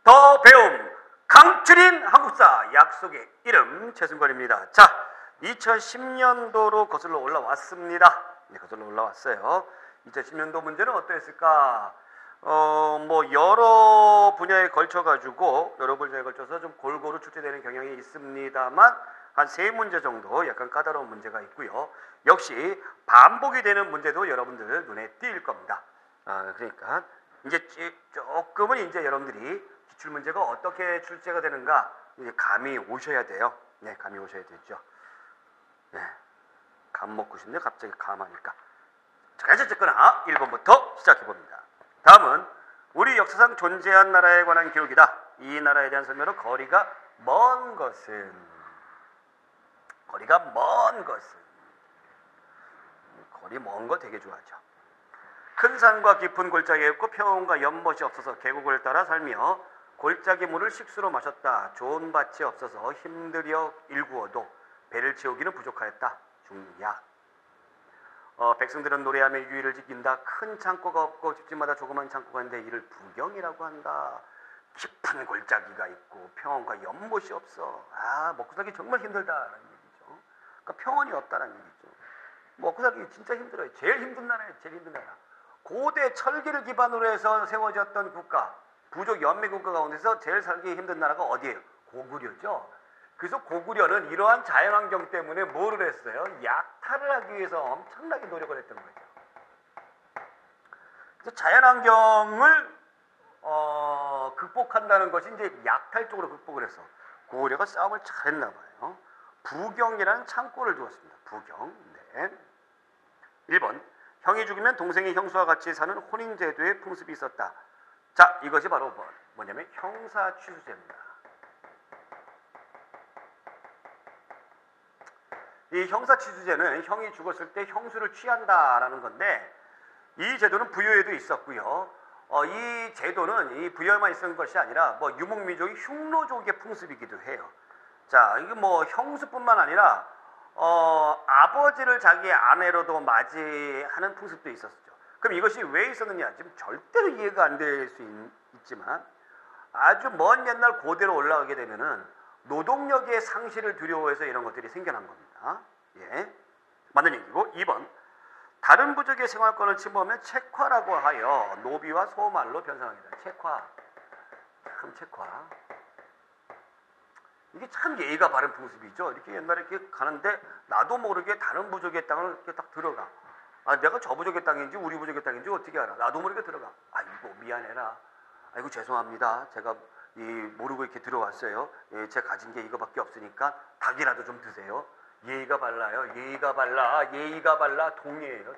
더 배움 강추린 한국사 약속의 이름 최승권입니다. 자, 2010년도로 거슬러 올라왔습니다. 네, 거슬러 올라왔어요. 2010년도 문제는 어떠했을까? 여러 분야에 걸쳐서 좀 골고루 출제되는 경향이 있습니다만 한 3문제 정도 약간 까다로운 문제가 있고요. 역시 반복이 되는 문제도 여러분들 눈에 띌 겁니다. 그러니까 이제 조금은 이제 여러분들이 기출문제가 어떻게 출제가 되는가 이제 감이 오셔야 돼요. 네, 감이 오셔야 되죠. 네, 감 먹고 싶네 갑자기 감하니까. 자, 어쨌거나 1번부터 시작해봅니다. 다음은 우리 역사상 존재한 나라에 관한 기록이다. 이 나라에 대한 설명으로 거리가 먼 것은 거리 먼 거 되게 좋아하죠. 큰 산과 깊은 골짜기에 있고 평원과 연못이 없어서 계곡을 따라 살며 골짜기 물을 식수로 마셨다. 좋은 밭이 없어서 힘들여 일구어도 배를 채우기는 부족하였다. 중약. 백성들은 노래하며 유의를 지킨다. 큰 창고가 없고 집집마다 조그만 창고가 있는데 이를 부경이라고 한다. 깊은 골짜기가 있고 평원과 연못이 없어. 먹고 살기 정말 힘들다라는 얘기죠. 그러니까 평원이 없다라는 얘기죠. 먹고 살기 진짜 힘들어요. 제일 힘든 나라예요. 제일 힘든 나라. 고대 철기를 기반으로 해서 세워졌던 국가, 부족 연맹 국가 가운데서 제일 살기 힘든 나라가 어디예요? 고구려죠. 그래서 고구려는 이러한 자연환경 때문에 뭐를 했어요? 약탈을 하기 위해서 엄청나게 노력을 했던 거죠. 그래서 자연환경을 극복한다는 것이 이제 약탈 쪽으로 극복을 해서 고구려가 싸움을 잘했나 봐요. 부경이라는 창고를 두었습니다. 부경. 네. 1번. 형이 죽으면 동생이 형수와 같이 사는 혼인제도의 풍습이 있었다. 자, 이것이 바로 뭐냐면 형사취수제입니다. 이 형사취수제는 형이 죽었을 때 형수를 취한다라는 건데 이 제도는 부여에도 있었고요. 이 제도는 이 부여에만 있었던 것이 아니라 유목민족이 흉노족의 풍습이기도 해요. 자, 이게 형수뿐만 아니라 아버지를 자기 아내로도 맞이하는 풍습도 있었죠. 그럼 이것이 왜 있었느냐? 지금 절대로 이해가 안 될 수 있지만 아주 먼 옛날 고대로 올라가게 되면은 노동력의 상실을 두려워해서 이런 것들이 생겨난 겁니다. 예, 맞는 얘기고. 2번. 다른 부족의 생활권을 침범하면 책화라고 하여 노비와 소말로 변상합니다. 책화. 참 책화. 이게 참 예의가 바른 풍습이죠. 이렇게 옛날에 이렇게 가는데 나도 모르게 다른 부족의 땅을 이렇게 딱 들어가. 내가 저 부족의 땅인지 우리 부족의 땅인지 어떻게 알아? 나도 모르게 들어가. 아이고 미안해라. 아이고 죄송합니다. 제가 모르고 이렇게 들어왔어요. 제가 가진 게 이거밖에 없으니까 닭이라도 좀 드세요. 예의가 발라요. 예의가 발라. 동의예요.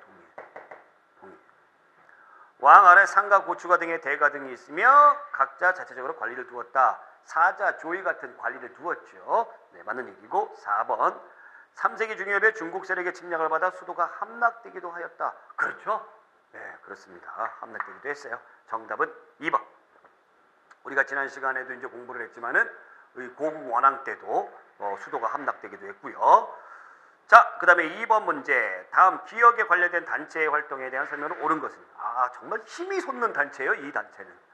동의. 왕 아래 상가 고추가 등의 대가 등이 있으며 각자 자체적으로 관리를 두었다. 사자, 조이 같은 관리를 두었죠. 네, 맞는 얘기고. 4번. 3세기 중엽에 중국 세력의 침략을 받아 수도가 함락되기도 하였다. 그렇죠? 네, 그렇습니다. 함락되기도 했어요. 정답은 2번. 우리가 지난 시간에도 이제 공부를 했지만은 고국 원왕 때도 수도가 함락되기도 했고요. 자, 그 다음에 2번 문제. 다음 기억에 관련된 단체의 활동에 대한 설명은 옳은 것은? 정말 힘이 솟는 단체예요. 이 단체는.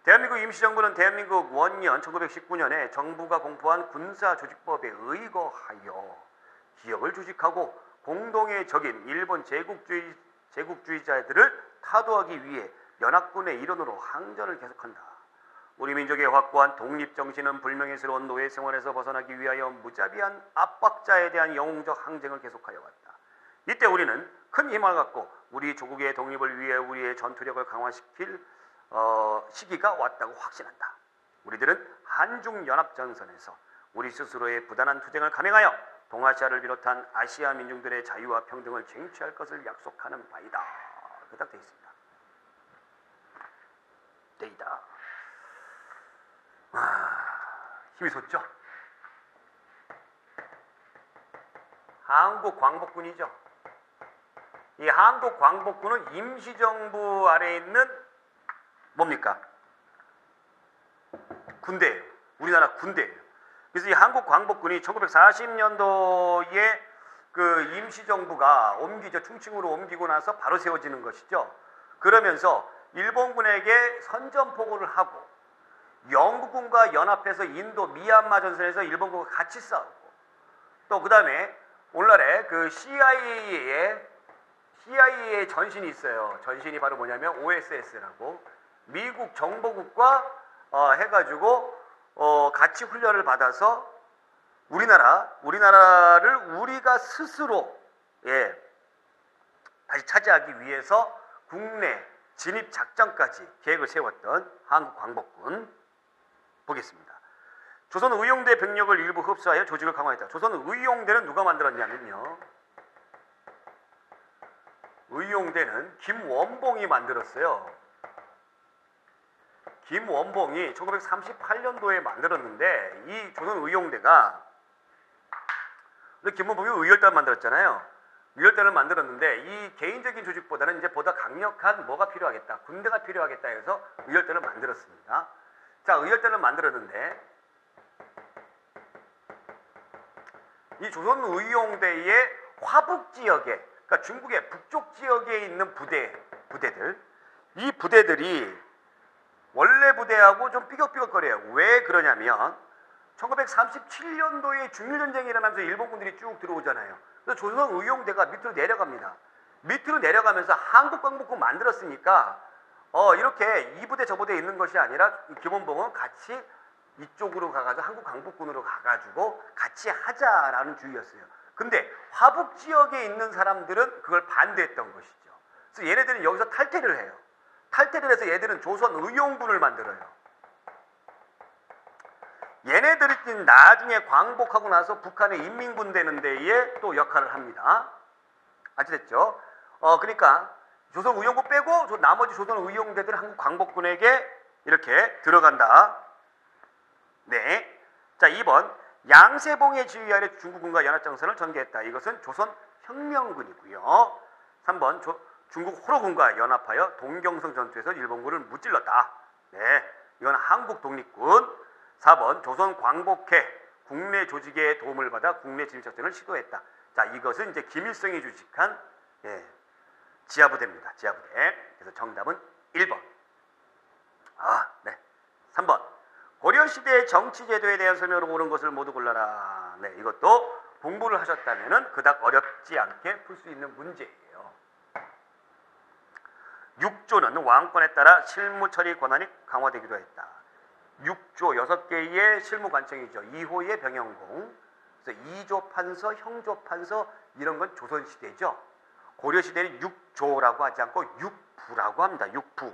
대한민국 임시정부는 대한민국 원년 1919년에 정부가 공포한 군사조직법에 의거하여 기역을 조직하고 공동의 적인 일본 제국주의자들을 타도하기 위해 연합군의 일원으로 항전을 계속한다. 우리 민족의 확고한 독립정신은 불명예스러운 노예 생활에서 벗어나기 위하여 무자비한 압박자에 대한 영웅적 항쟁을 계속하여 왔다. 이때 우리는 큰 힘을 갖고 우리 조국의 독립을 위해 우리의 전투력을 강화시킬 시기가 왔다고 확신한다. 우리들은 한중연합전선에서 우리 스스로의 부단한 투쟁을 감행하여 동아시아를 비롯한 아시아 민중들의 자유와 평등을 쟁취할 것을 약속하는 바이다. 딱 되어 있습니다. 데이다. 힘이 솟죠? 한국광복군이죠. 이 한국광복군은 임시정부 아래에 있는 뭡니까? 군대예요. 우리나라 군대예요. 그래서 이 한국광복군이 1940년도에 그 임시정부가 충칭으로 옮기고 나서 바로 세워지는 것이죠. 그러면서 일본군에게 선전포고를 하고 영국군과 연합해서 인도 미얀마 전선에서 일본군과 같이 싸우고, 또 그 다음에 오늘날에 그 CIA의 전신이 있어요. 전신이 바로 뭐냐면 OSS라고 미국 정보국과 해가지고 같이 훈련을 받아서 우리나라를 우리가 스스로 다시 차지하기 위해서 국내 진입 작전까지 계획을 세웠던 한국 광복군 보겠습니다. 조선 의용대 병력을 일부 흡수하여 조직을 강화했다. 조선 의용대는 누가 만들었냐면요, 의용대는 김원봉이 만들었어요. 김원봉이 1938년도에 만들었는데, 이 조선 의용대가, 김원봉이 의열단을 만들었잖아요. 의열단을 만들었는데 이 개인적인 조직보다는 이제 보다 강력한 뭐가 필요하겠다, 군대가 필요하겠다 해서 의열단을 만들었습니다. 자, 의열단을 만들었는데 이 조선 의용대의 화북 지역에, 그러니까 중국의 북쪽 지역에 있는 부대들, 이 부대들이 원래 부대하고 좀 삐걱삐걱거려요. 왜 그러냐면 1937년도에 중일전쟁이 일어나면서 일본군들이 쭉 들어오잖아요. 그래서 조선 의용대가 밑으로 내려갑니다. 밑으로 내려가면서 한국광복군 만들었으니까 이렇게 이 부대 저 부대에 있는 것이 아니라 김원봉은 같이 이쪽으로 가가지고 한국광복군으로 가가지고 같이 하자라는 주의였어요. 근데 화북 지역에 있는 사람들은 그걸 반대했던 것이죠. 그래서 얘네들은 여기서 탈퇴를 해요. 탈퇴를 해서 얘들은 조선 의용군을 만들어요. 얘네들이 나중에 광복하고 나서 북한의 인민군 되는 데에 또 역할을 합니다. 아시겠죠? 그러니까 조선 의용군 빼고 나머지 조선 의용대들은 한국 광복군에게 이렇게 들어간다. 네. 자, 2번 양세봉의 지휘 아래 중국군과 연합작전을 전개했다. 이것은 조선 혁명군이고요. 3번 중국 호로군과 연합하여 동경성 전투에서 일본군을 무찔렀다. 네. 이건 한국 독립군. 4번 조선 광복해 국내 조직의 도움을 받아 국내 진입작전을 시도했다. 자, 이것은 이제 김일성이 주식한 지하부대입니다. 지하부대. 그래서 정답은 1번. 네. 3번 고려시대의 정치제도에 대한 설명으로 옳은 것을 모두 골라라. 네, 이것도 공부를 하셨다면 그닥 어렵지 않게 풀 수 있는 문제예요. 6조는 왕권에 따라 실무 처리 권한이 강화되기도 했다. 6조 6개의 실무 관청이죠. 2호의 병영공, 그래서 2조 판서, 형조 판서, 이런 건 조선시대죠. 고려시대는 6조라고 하지 않고 6부라고 합니다. 6부.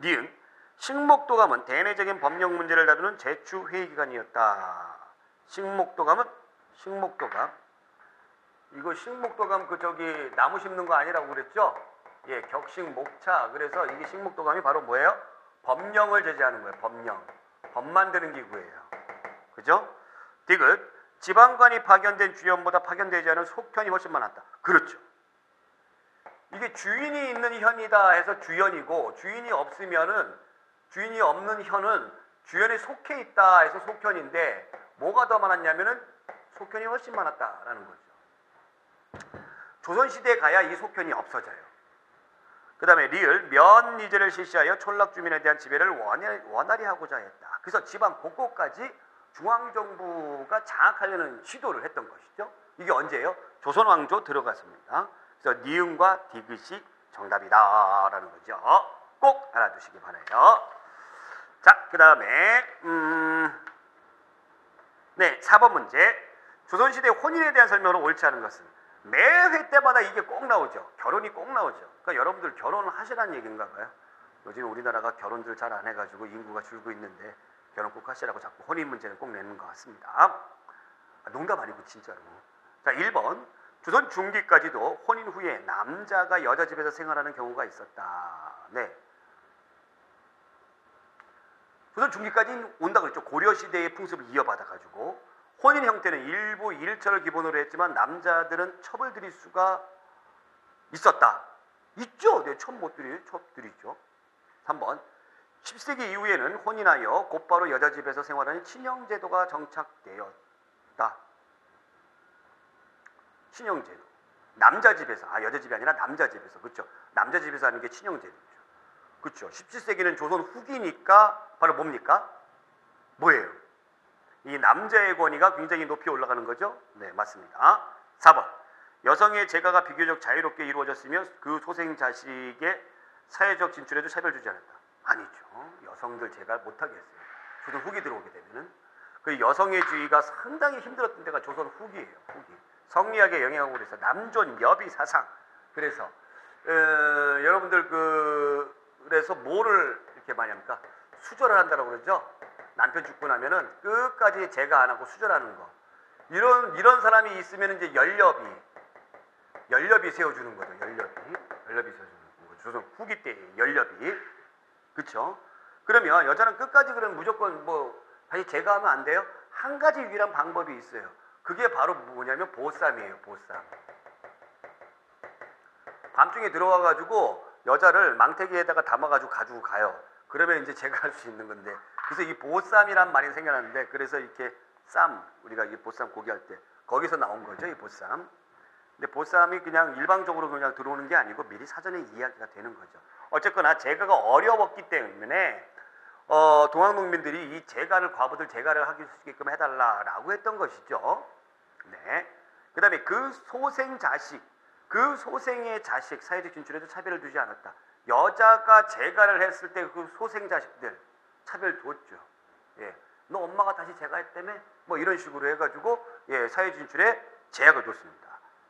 니은 식목도감은 대내적인 법령 문제를 다루는 제추 회의기관이었다. 식목도감 이거 식목도감 나무 심는 거 아니라고 그랬죠? 예, 격식목차. 그래서 이게 식목도감이 바로 뭐예요? 법령을 제재하는 거예요. 법 만드는 기구예요. 그죠? 디귿 지방관이 파견된 주연보다 파견되지 않은 속현이 훨씬 많았다. 그렇죠. 이게 주인이 있는 현이다 해서 주연이고, 주인이 없는 현은 주연에 속해 있다 해서 속현인데, 뭐가 더 많았냐면은 속현이 훨씬 많았다라는 거죠. 조선시대에 가야 이 속현이 없어져요. 그 다음에 리을 면리제를 실시하여 촌락 주민에 대한 지배를 원활히 하고자 했다. 그래서 지방 곳곳까지 중앙정부가 장악하려는 시도를 했던 것이죠. 이게 언제예요? 조선왕조 들어갔습니다. 그래서 니은과 디귿이 정답이다라는 거죠. 꼭 알아두시기 바라요. 자, 그 다음에 네, 4번 문제. 조선시대 혼인에 대한 설명으로 옳지 않은 것은? 매회 때마다 이게 꼭 나오죠. 결혼이 꼭 나오죠. 그러니까 여러분들 결혼을 하시라는 얘기인가 봐요. 요즘 우리나라가 결혼들 잘 안 해가지고 인구가 줄고 있는데 결혼 꼭 하시라고 자꾸 혼인 문제는 꼭 내는 것 같습니다. 농담 아니고 진짜로. 자, 1번 조선 중기까지도 혼인 후에 남자가 여자 집에서 생활하는 경우가 있었다. 네. 조선 중기까지 온다 그랬죠. 고려시대의 풍습을 이어받아가지고 혼인 형태는 일부 일처를 기본으로 했지만 남자들은 첩을 들일 수가 있었다. 있죠. 네, 첩 못 들이죠. 첩 들이죠. 3번 10세기 이후에는 혼인하여 곧바로 여자 집에서 생활하는 친형제도가 정착되었다. 친형제도. 남자 집에서, 여자 집이 아니라 남자 집에서. 그렇죠. 남자 집에서 하는 게 친형제도죠. 그렇죠. 17세기는 조선 후기니까 바로 뭡니까? 뭐예요? 이 남자의 권위가 굉장히 높이 올라가는 거죠? 네, 맞습니다. 4번. 여성의 재가가 비교적 자유롭게 이루어졌으며 그 소생 자식의 사회적 진출에도 차별을 주지 않았다. 아니죠. 여성들 재가 못하게 했어요. 조선 후기 들어오게 되면은 그 여성의 주의가 상당히 힘들었던 데가 조선 후기예요. 후기. 성리학의 영향으로 해서 남존 여비 사상. 그래서 여러분들 그래서 뭐를 이렇게 많이 합니까? 수절을 한다고 그러죠. 남편 죽고 나면은 끝까지 재가 안 하고 수절하는 거. 이런 사람이 있으면 이제 연렵이 세워주는 거죠. 연렵이 세워주는 거. 조선 후기 때 연렵이. 그렇죠? 그러면 여자는 끝까지 그럼 무조건 뭐 다시 재가 하면 안 돼요? 한 가지 유일한 방법이 있어요. 그게 바로 뭐냐면 보쌈이에요. 보쌈. 밤중에 들어와가지고 여자를 망태기에다가 담아가지고 가지고 가요. 그러면 이제 재가 할 수 있는 건데. 그래서 이 보쌈이란 말이 생겨났는데 그래서 이렇게 우리가 이 보쌈 고기 할 때 거기서 나온 거죠. 이 보쌈. 근데 보쌈이 그냥 일방적으로 그냥 들어오는 게 아니고 미리 사전에 이야기가 되는 거죠. 어쨌거나 재가가 어려웠기 때문에 동학농민들이 이 과부들 재가를 하기 수 있게끔 해달라라고 했던 것이죠. 네. 그 다음에 그 소생의 자식 사회적 진출에도 차별을 두지 않았다. 여자가 재가를 했을 때 그 소생 자식들 차별 뒀죠. 예. 너 엄마가 다시 재가했다며? 뭐 이런 식으로 해가지고 사회 진출에 제약을 뒀습니다.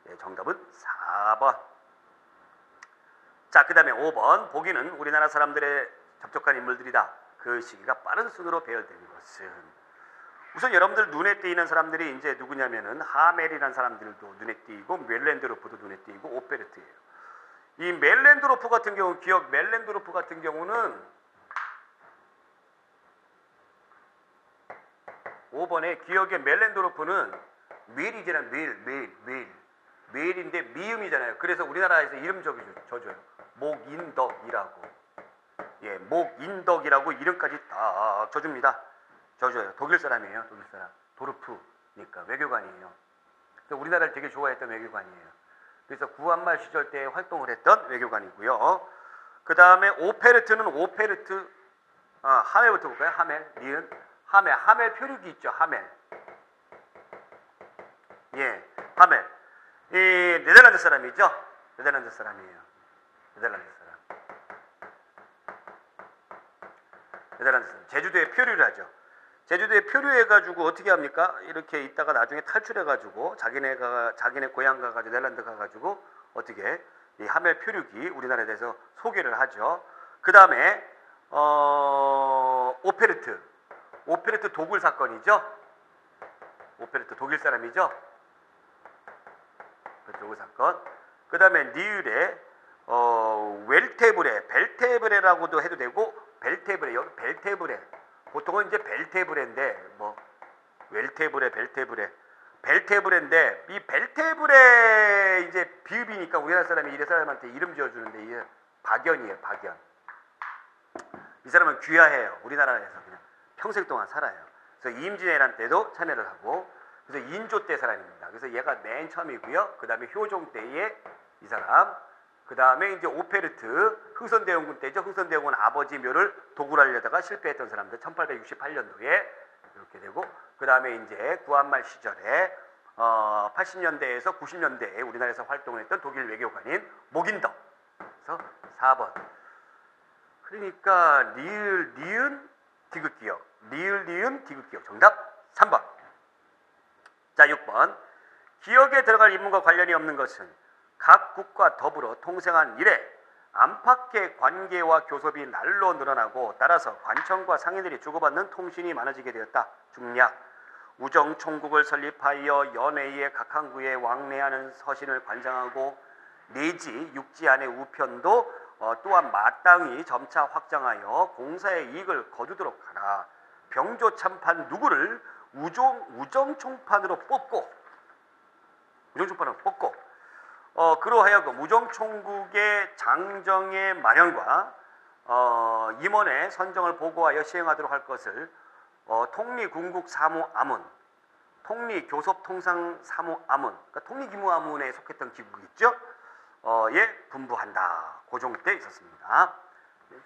예, 정답은 4번. 자, 그 다음에 5번. 보기는 우리나라 사람들의 접촉한 인물들이다. 그 시기가 빠른 순으로 배열된 것은 우선 여러분들 눈에 띄는 사람들이 이제 누구냐면은 하멜이라는 사람들도 눈에 띄고 멜렌드로프도 눈에 띄고 오페르트예요. 이 멜렌드로프 같은 경우 멜렌드로프 같은 경우는 5번에 기억의 멜렌드로프는 밀이잖아요. 밀인데 미음이잖아요. 그래서 우리나라에서 이름 줘줘요. 목인덕이라고. 예, 목인덕이라고 이름까지 딱 줘줍니다. 줘줘요. 독일 사람이에요. 독일 사람. 도르프니까 외교관이에요. 우리나라를 되게 좋아했던 외교관이에요. 그래서 구한말 시절 때 활동을 했던 외교관이고요. 그 다음에 오페르트는 하멜부터 볼까요? 하멜 표류기 있죠. 하멜. 예, 하멜. 이 네덜란드 사람이죠. 네덜란드 사람이에요. 네덜란드 사람. 제주도에 표류를 하죠. 제주도에 표류해가지고 어떻게 합니까? 이렇게 있다가 나중에 탈출해가지고 자기네 고향 가가지고 네덜란드 가가지고 어떻게 이 하멜 표류기 우리나라에 대해서 소개를 하죠. 그 다음에 오페르트 도굴 사건이죠. 오페르트 독일 사람이죠. 그 도굴 사건. 그 다음에 니을의 벨테브레라고도 해도 되고 벨테브레. 보통은 이제 벨테브레인데 벨테브레인데 이 벨테브레 이제 비읍이니까 우리나라 사람이 이 사람한테 이름 지어주는데 이게 박연이에요. 박연. 이 사람은 귀화해요. 우리나라에서 그냥 평생 동안 살아요. 그래서 임진왜란 때도 참여를 하고 그래서 인조 때 사람입니다. 그래서 얘가 맨 처음이고요. 그 다음에 효종 때에 이 사람. 그 다음에 이제 오페르트 흥선대원군 때죠. 흥선대원군 아버지 묘를 도굴하려다가 실패했던 사람들 1868년도에 이렇게 되고 그 다음에 이제 구한말 시절에 80년대에서 90년대에 우리나라에서 활동을 했던 독일 외교관인 목인덕. 그래서 4번. 그러니까 니은 디귿기역. 니은 디귿기역. 정답 3번. 자, 6번. 기역에 들어갈 인문과 관련이 없는 것은 각 국과 더불어 통생한 이래 안팎의 관계와 교섭이 날로 늘어나고 따라서 관청과 상인들이 주고받는 통신이 많아지게 되었다. 중략. 우정총국을 설립하여 연회의 각 항구에 왕래하는 서신을 관장하고 내지 육지 안의 우편도 또한 마땅히 점차 확장하여 공사의 이익을 거두도록 하라. 병조 참판 누구를 우정총판으로 뽑고 그로하여금 우정총국의 장정의 마련과 임원의 선정을 보고하여 시행하도록 할 것을 통리궁국사무아문, 통리교섭통상사무아문, 그러니까 통리기무아문에 속했던 기국 있죠? 예, 분부한다. 고종 때 있었습니다.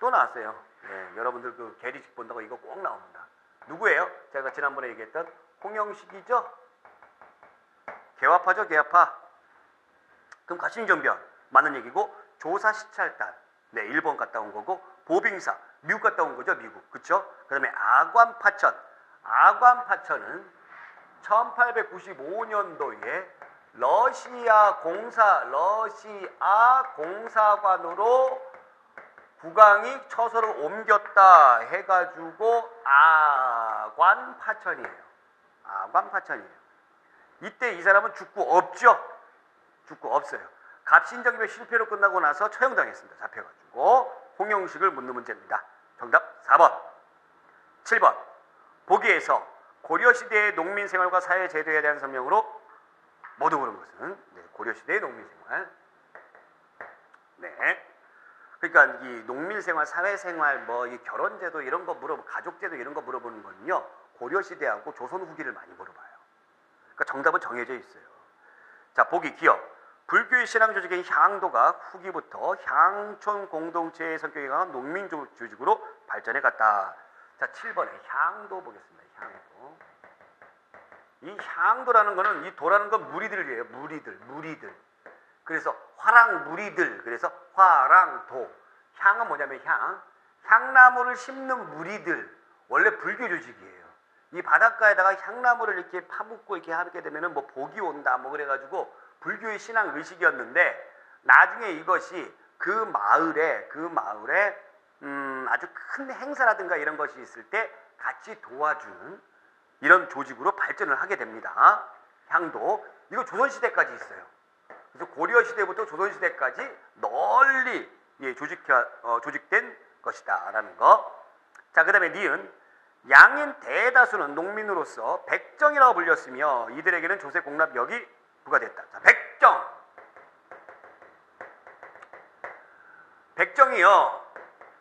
또 나왔어요. 예, 여러분들 그 계리식 본다고 이거 꼭 나옵니다. 누구예요? 제가 지난번에 얘기했던 홍영식이죠. 개화파죠, 개화파. 그럼 가신정변 맞는 얘기고, 조사시찰단, 네, 일본 갔다 온 거고, 보빙사 미국 갔다 온 거죠, 미국. 그쵸? 그 다음에 아관파천. 아관파천은 1895년도에 러시아 공사관으로 국왕이 처소를 옮겼다 해가지고 아관파천이에요. 아관파천이에요. 이때 이 사람은 죽고 없죠. 죽고 없어요. 갑신정변 실패로 끝나고 나서 처형당했습니다. 잡혀가지고. 홍영식을 묻는 문제입니다. 정답 4번. 7번. 보기에서 고려시대의 농민생활과 사회제도에 대한 설명으로 모두 고른 것은, 네, 고려시대의 농민생활. 네. 그러니까 이 농민생활, 사회생활, 뭐 이 결혼제도 이런 거 가족제도 이런 거 물어보는 거는요, 고려시대하고 조선 후기를 많이 물어봐요. 그러니까 정답은 정해져 있어요. 자, 보기 기억. 불교의 신앙 조직인 향도가 후기부터 향촌 공동체의 성격이 강한 농민 조직으로 발전해 갔다. 자, 7번에 향도 보겠습니다. 향도. 이 향도라는 거는, 이 도라는 건 무리들이에요. 무리들. 그래서 화랑무리들. 그래서 화랑도. 향은 뭐냐면 향나무를 심는 무리들. 원래 불교 조직이에요. 이 바닷가에다가 향나무를 이렇게 파묻고 이렇게 하게 되면은 뭐 복이 온다 뭐 그래가지고 불교의 신앙 의식이었는데, 나중에 이것이 그 마을에 아주 큰 행사라든가 이런 것이 있을 때 같이 도와주는 이런 조직으로 발전을 하게 됩니다. 향도. 이거 조선시대까지 있어요. 그래서 고려시대부터 조선시대까지 널리 조직된 것이다 라는 거. 자, 그 다음에 니은. 양인 대다수는 농민으로서 백정이라고 불렸으며 이들에게는 조세 공납력이 부과됐다. 자, 백정이요,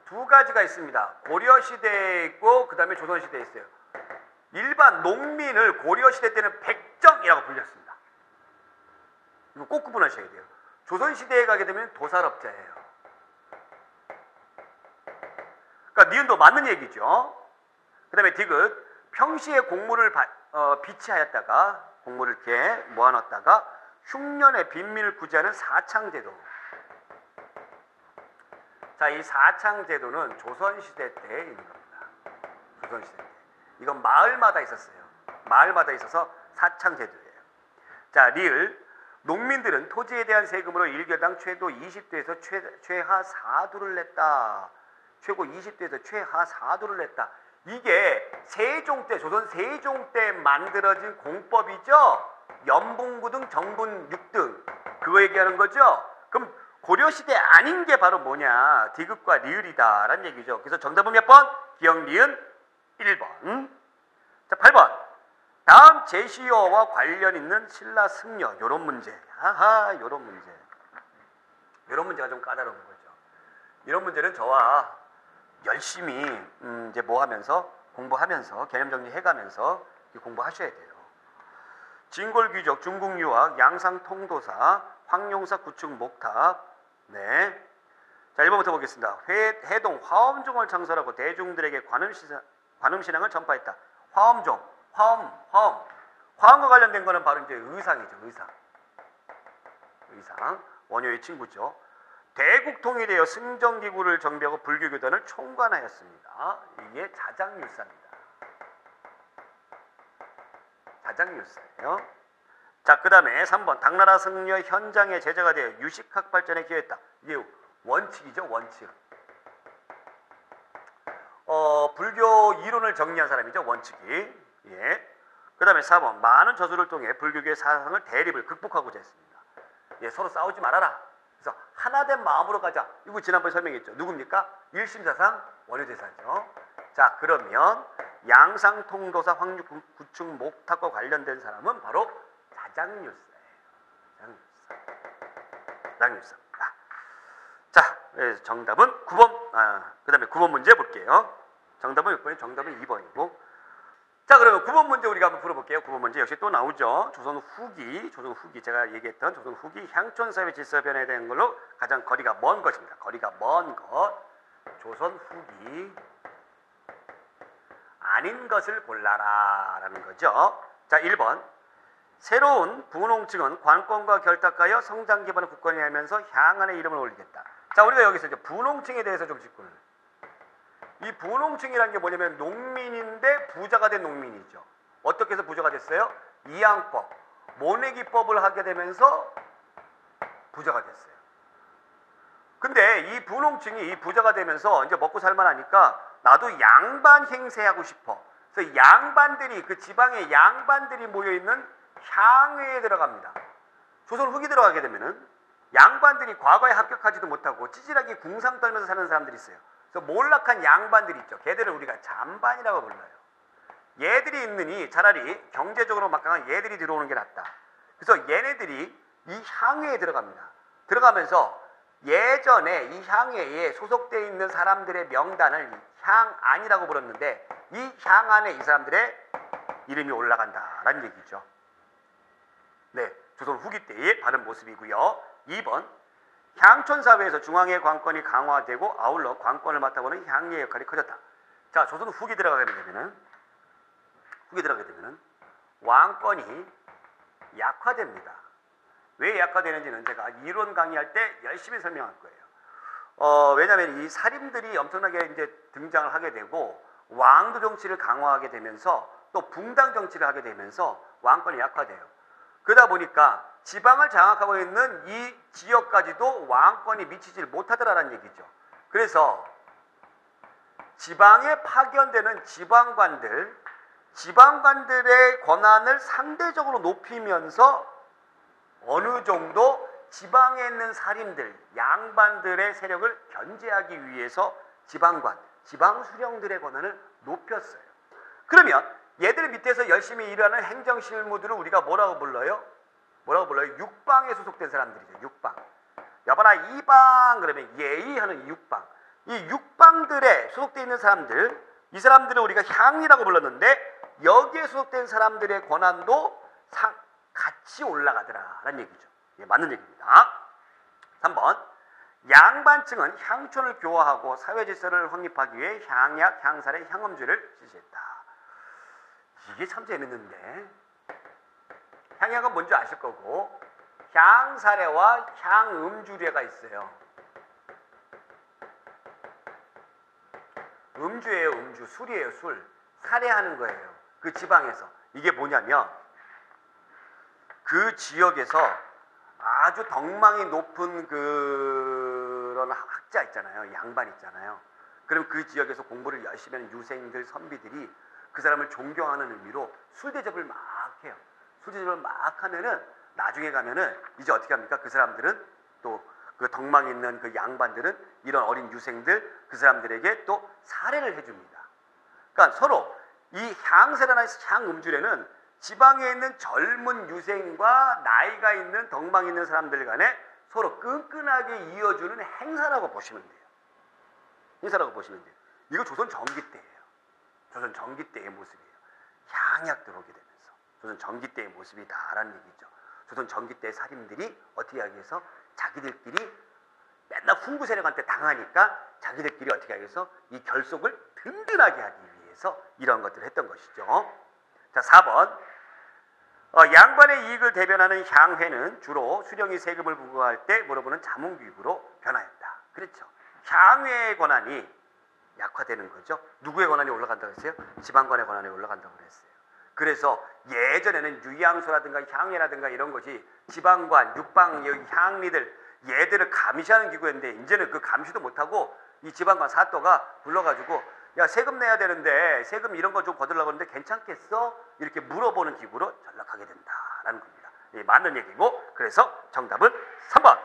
두 가지가 있습니다. 고려시대에 있고 그 다음에 조선시대에 있어요. 일반 농민을 고려시대 때는 백정이라고 불렸습니다. 이거 꼭 구분하셔야 돼요. 조선시대에 가게 되면 도살업자예요. 그러니까 니은도 맞는 얘기죠. 그 다음에 디귿. 평시에 곡물을 비치하였다가 곡물을 이렇게 모아놨다가 흉년에 빈민을 구제하는 사창제도. 자, 이 사창제도는 조선시대 때 있는 겁니다. 조선시대 때. 이건 마을마다 있었어요. 마을마다 있어서 사창제도예요. 자, 리을. 농민들은 토지에 대한 세금으로 일개당 최도 20도에서 최하 4도를 냈다. 최고 20도에서 최하 4도를 냈다. 이게 세종 때, 조선 세종 때 만들어진 공법이죠. 연분구등, 정분 6등. 그거 얘기하는 거죠. 그럼 고려시대 아닌 게 바로 뭐냐? 디귿과 리을이다 라는 얘기죠. 그래서 정답은 몇 번? 기억, 리은 1번. 자, 8번. 다음 제시어와 관련 있는 신라 승려. 요런 문제. 요런 문제. 요런 문제가 좀 까다로운 거죠. 이런 문제는 저와 열심히 이제 뭐 하면서 공부하면서 개념 정리해가면서 공부하셔야 돼요. 진골귀족, 중국 유학, 양상 통도사, 황룡사 구축 목탑. 네. 자, 1번부터 보겠습니다. 해동 화엄종을 창설하고 대중들에게 관음신앙을 전파했다. 화엄종, 화엄과 관련된 거는 바로 이제 의상이죠. 의상. 원효의 친구죠. 대국 통일되어 승정기구를 정비하고 불교교단을 총괄하였습니다. 이게 자장율사입니다. 자장율사예요. 자, 그 다음에 3번. 당나라 승려 현장의 제자가 되어 유식학 발전에 기여했다. 이게 원칙이죠. 원칙. 불교 이론을 정리한 사람이죠. 원칙이. 예. 그 다음에 4번. 많은 저술을 통해 불교계의 사상을 대립을 극복하고자 했습니다. 예, 서로 싸우지 말아라. 그래서 하나된 마음으로 가자. 이거 지난번에 설명했죠. 누굽니까? 일심사상 원효대사죠. 자, 그러면 양상통도사 황룡구축 목탑과 관련된 사람은 바로 자장률사예요. 자장률사입니다. 자, 정답은 9번. 그 다음에 9번 문제 볼게요. 정답은 몇 번이에요? 정답은 2번이고. 자, 그러면 9번 문제 우리가 한번 풀어볼게요. 9번 문제 역시 또 나오죠. 조선 후기 제가 얘기했던 조선 후기 향촌사회 질서 변화에 대한 걸로 가장 거리가 먼 것입니다. 거리가 먼 것. 조선 후기 아닌 것을 골라라 라는 거죠. 자, 1번. 새로운 분홍층은 관권과 결탁하여 성장 기반의 국권이 하면서 향안의 이름을 올리겠다. 자, 우리가 여기서 이제 분홍층에 대해서 좀 짚고 있는. 이 분홍층이라는 게 뭐냐면 농민인데 부자가 된 농민이죠. 어떻게 해서 부자가 됐어요? 이양법, 모내기법을 하게 되면서 부자가 됐어요. 근데 이 분홍층이 부자가 되면서 이제 먹고 살만하니까 나도 양반 행세하고 싶어. 그래서 양반들이, 그 지방의 양반들이 모여있는 향회에 들어갑니다. 조선 후기 들어가게 되면은 양반들이 과거에 합격하지도 못하고 찌질하게 궁상 떨면서 사는 사람들이 있어요. 그래서 몰락한 양반들이 있죠. 걔들을 우리가 잔반이라고 불러요. 얘들이 있느니 차라리 경제적으로 막강한 얘들이 들어오는 게 낫다. 그래서 얘네들이 이 향회에 들어갑니다. 들어가면서 예전에 이 향회에 소속되어 있는 사람들의 명단을 향안이라고 불렀는데 이 향안에 이 사람들의 이름이 올라간다라는 얘기죠. 네, 조선 후기 때의 바른 모습이고요. 2번, 향촌사회에서 중앙의 관권이 강화되고 아울러 관권을 맡아보는 향리의 역할이 커졌다. 자, 조선 후기 들어가게 되면은 왕권이 약화됩니다. 왜 약화되는지는 제가 이론 강의할 때 열심히 설명할 거예요. 왜냐하면 이 살인들이 엄청나게 이제 등장을 하게 되고 왕도 정치를 강화하게 되면서 또 붕당 정치를 하게 되면서 왕권이 약화돼요. 그러다 보니까 지방을 장악하고 있는 이 지역까지도 왕권이 미치질 못하더라는 얘기죠. 그래서 지방에 파견되는 지방관들의 권한을 상대적으로 높이면서 어느 정도 지방에 있는 살인들, 양반들의 세력을 견제하기 위해서 지방수령들의 권한을 높였어요. 그러면 얘들 밑에서 열심히 일하는 행정실무들을 우리가 뭐라고 불러요? 육방에 소속된 사람들이죠. 육방. 여봐라 이방 그러면 예의하는 육방. 이 육방들에 소속되어 있는 사람들, 이 사람들을 우리가 향이라고 불렀는데 여기에 소속된 사람들의 권한도 같이 올라가더라라는 얘기죠. 예, 맞는 얘기입니다. 3번. 양반층은 향촌을 교화하고 사회 질서를 확립하기 위해 향약, 향살의 향음주를 실시했다. 이게 참 재밌는데 향약은 뭔지 아실 거고 향사례와 향음주례가 있어요. 음주예요. 음주. 술이에요. 술. 살해하는 거예요. 그 지방에서. 이게 뭐냐면 그 지역에서 아주 덕망이 높은 그런 학자 있잖아요. 양반 있잖아요. 그럼 그 지역에서 공부를 열심히 하는 유생들, 선비들이 그 사람을 존경하는 의미로 술 대접을 막 해요. 술 대접을 막 하면은 나중에 가면은 이제 어떻게 합니까? 그 사람들은 또 그 덕망 있는 그 양반들은 이런 어린 유생들 그 사람들에게 또 사례를 해줍니다. 그러니까 서로 이 향세라나 향음주례는 지방에 있는 젊은 유생과 나이가 있는 덕망 있는 사람들 간에 서로 끈끈하게 이어주는 행사라고 보시면 돼요. 행사라고 보시면 돼요. 이거 조선 전기 때예요. 조선 전기 때의 모습이에요. 향약 들어오게 되면서 조선 전기 때의 모습이다라는 얘기죠. 조선 전기 때 살인들이 어떻게 하기 위해서 자기들끼리 맨날 훈구 세력한테 당하니까 자기들끼리 어떻게 하기 위해서 이 결속을 든든하게 하기 위해서 이런 것들을 했던 것이죠. 자, 4번. 양반의 이익을 대변하는 향회는 주로 수령이 세금을 부과할 때 물어보는 자문기구로 변화했다. 그렇죠. 향회의 권한이 약화되는 거죠. 누구의 권한이 올라간다고 했어요? 지방관의 권한이 올라간다고 그랬어요. 그래서 예전에는 유양소라든가 향회라든가 이런 것이 지방관, 육방, 향리들 얘들을 감시하는 기구였는데 이제는 그 감시도 못하고 이 지방관 사또가 불러가지고 야 세금 내야 되는데 세금 이런 거 좀 거들려고 하는데 괜찮겠어? 이렇게 물어보는 기구로 전락하게 된다라는 겁니다. 예, 맞는 얘기고 그래서 정답은 3번.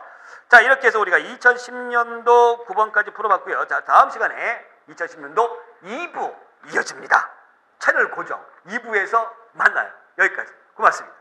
자, 이렇게 해서 우리가 2010년도 9번까지 풀어봤고요. 자, 다음 시간에 2010년도 2부 이어집니다. 채널 고정 2부에서 만나요. 여기까지 고맙습니다.